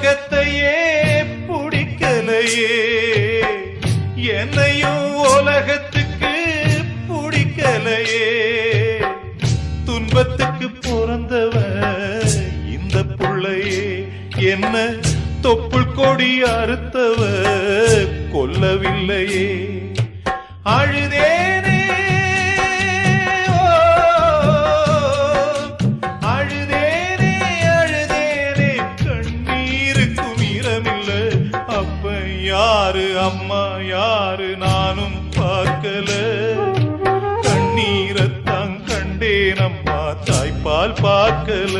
உலகத்தையே பிடிக்கலையே, என்னையும் உலகத்துக்கு பிடிக்கலையே. துன்பத்துக்கு பிறந்தவ இந்த புள்ளையே, என்ன தொப்புள் கொடி அறுத்தவ கொல்லவில்லையே. அழுதேனே அழுதேனே அழுதேனே, கண்ணீருக்கும் ஈரமில்ல. அப்ப யாரு அம்மா யாரு நானும் பார்க்கல. கண்ணீரத்தான் கண்டேன் அம்மா, தாய்ப்பால் பார்க்கல.